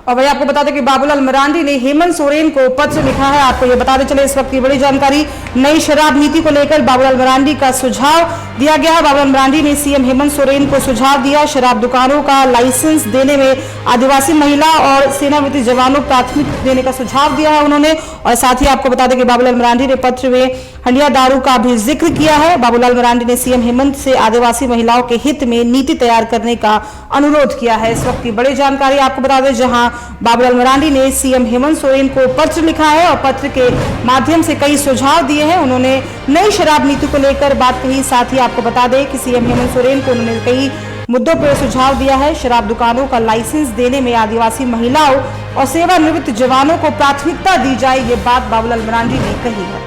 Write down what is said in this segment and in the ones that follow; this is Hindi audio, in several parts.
और वही आपको बता दें कि बाबूलाल मरांडी ने हेमंत सोरेन को पत्र लिखा है। आपको ये बताते चले इस वक्त की बड़ी जानकारी, नई शराब नीति को लेकर बाबूलाल मरांडी का सुझाव दिया गया है। बाबूलाल मरांडी ने सीएम हेमंत सोरेन को सुझाव दिया, शराब दुकानों का लाइसेंस देने में आदिवासी महिला और सेनावृत्ति जवानों को प्राथमिकता देने का सुझाव दिया है उन्होंने। और साथ ही आपको बता दें कि बाबूलाल मरांडी ने पत्र में हंडिया दारू का भी जिक्र किया है। बाबूलाल मरांडी ने सीएम हेमंत से आदिवासी महिलाओं के हित में नीति तैयार करने का अनुरोध किया है। इस वक्त की बड़ी जानकारी आपको बता दें, जहां बाबूलाल मरांडी ने सीएम हेमंत सोरेन को पत्र लिखा है और पत्र के माध्यम से कई सुझाव दिए हैं। उन्होंने नई शराब नीति को लेकर बात कही। साथ ही आपको बता दें कि सीएम हेमंत सोरेन को उन्होंने कई मुद्दों पर सुझाव दिया है। शराब दुकानों का लाइसेंस देने में आदिवासी महिलाओं और सेवानिवृत्त जवानों को प्राथमिकता दी जाए, ये बात बाबूलाल मरांडी ने कही है।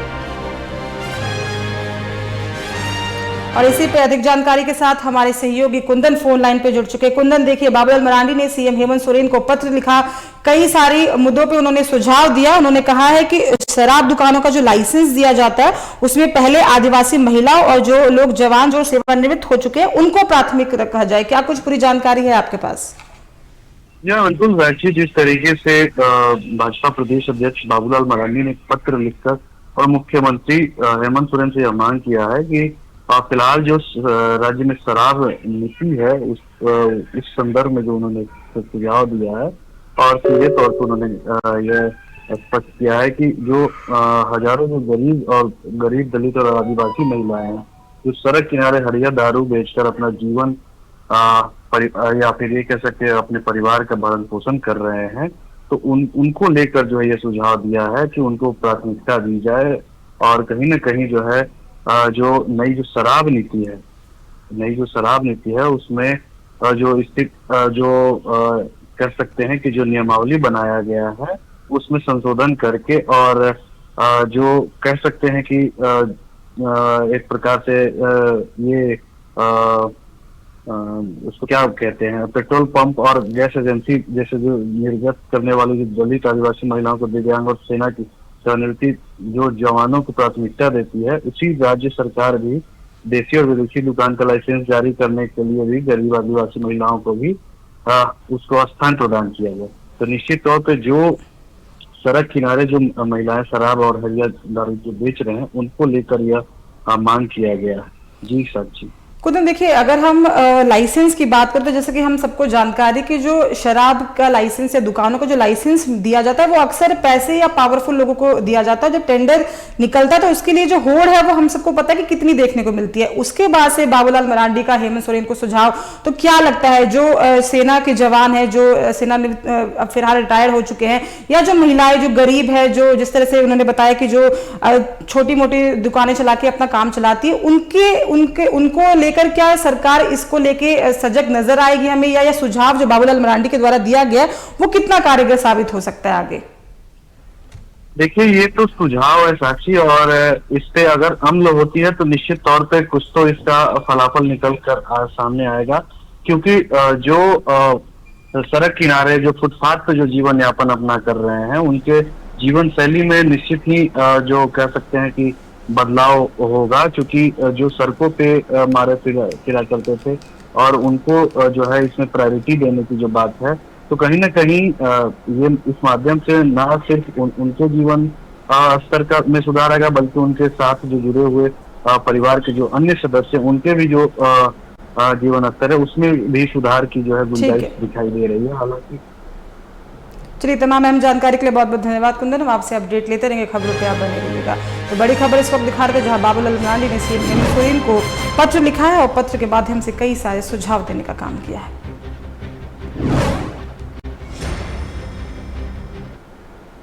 और इसी पे अधिक जानकारी के साथ हमारे सहयोगी कुंदन फोन लाइन पे जुड़ चुके। कुंदन, देखिए, बाबूलाल मरांडी ने सीएम हेमंत सोरेन को पत्र लिखा, कई सारी मुद्दों पे उन्होंने सुझाव दिया। उन्होंने कहा है कि शराब दुकानों का जो लाइसेंस दिया जाता है उसमें पहले आदिवासी महिलाओं और जो लोग जवान जो सेवानिवृत्त हो चुके हैं उनको प्राथमिक रखा जाए। क्या कुछ पूरी जानकारी है आपके पास? बिल्कुल वैसे जिस तरीके से भाजपा प्रदेश अध्यक्ष बाबूलाल मरांडी ने पत्र लिखकर और मुख्यमंत्री हेमंत सोरेन से यह मांग किया है कि फिलहाल जो राज्य में शराब नीति है इस संदर्भ में जो उन्होंने सुझाव दिया है और सीधे तौर पर उन्होंने यह स्पष्ट किया है कि जो हजारों जो गरीब दलित और आदिवासी महिलाएं हैं जो सड़क किनारे हरिया दारू बेचकर अपना जीवन या फिर ये कह सकते हैं अपने परिवार का भरण पोषण कर रहे हैं, तो उनको लेकर जो है ये सुझाव दिया है कि उनको प्राथमिकता दी जाए। और कहीं न कहीं जो है जो नई जो शराब नीति है उसमें जो स्थित कह सकते हैं कि जो नियमावली बनाया गया है उसमें संशोधन करके और जो कह सकते हैं कि एक प्रकार से ये उसको क्या कहते हैं, पेट्रोल पंप और गैस एजेंसी जैसे जो निर्गत करने वाली जो दलित आदिवासी महिलाओं को, दिव्यांग और सेना की सेवानिवृत्ति जो जवानों को प्राथमिकता देती है, उसी राज्य सरकार भी देसी और विदेशी दुकान का लाइसेंस जारी करने के लिए भी गरीब आदिवासी महिलाओं को भी उसको स्थान प्रदान किया गया। तो निश्चित तौर पे जो सड़क किनारे जो महिलाएं शराब और हरिया दारू जो बेच रहे हैं उनको लेकर यह मांग किया गया। जी साक्षी। कुंदन, देखिए, अगर हम लाइसेंस की बात करते हैं, जैसे कि हम सबको जानकारी कि जो शराब का लाइसेंस या दुकानों का जो लाइसेंस दिया जाता है वो अक्सर पैसे या पावरफुल लोगों को दिया जाता है। जब टेंडर निकलता है तो उसके लिए जो होड़ है वो हम सबको पता है कि कितनी देखने को मिलती है। उसके बाद से बाबूलाल मरांडी का हेमंत सोरेन को सुझाव, तो क्या लगता है जो सेना के जवान है, जो सेना अब फिलहाल रिटायर हो चुके हैं, या जो महिलाएं जो गरीब है, जो जिस तरह से उन्होंने बताया कि जो छोटी मोटी दुकानें चला के अपना काम चलाती है, उनको लेकर क्या सरकार इसको लेके सजग नजर आएगी हमें, या सुझाव जो बाबूलाल मरांडी के द्वारा दिया गया वो कितना कारगर साबित हो सकता है आगे? देखिए, ये तो सुझाव है साक्षी, और इस पे अगर अमल होती है तो निश्चित तौर पे कुछ तो इसका फलाफल निकल कर सामने आएगा। क्योंकि जो सड़क किनारे जो फुटपाथ पे जो जीवन यापन अपना कर रहे हैं उनके जीवन शैली में निश्चित ही जो कह सकते हैं कि बदलाव होगा, क्योंकि जो सड़कों पे मारे फिरा करते थे और उनको जो है इसमें प्रायोरिटी देने की जो बात है, तो कहीं ना कहीं ये इस माध्यम से न सिर्फ उनके जीवन स्तर का में सुधार आएगा, बल्कि उनके साथ जो जुड़े हुए परिवार के जो अन्य सदस्य उनके भी जो जीवन स्तर है उसमें भी सुधार की जो है गुंजाइश दिखाई दे रही है। हालांकि चलिए, तमाम अहम जानकारी के लिए बहुत बहुत धन्यवाद कुंदन। हम आपसे अपडेट लेते रहेंगे, खबरों पे आप बने रहिएगा। तो बड़ी खबर इस वक्त दिखा रहे थे, जहां बाबूलाल मरांडी ने सीएम हेमंत सोरेन को पत्र लिखा है और पत्र के माध्यम से कई सारे सुझाव देने का काम किया है।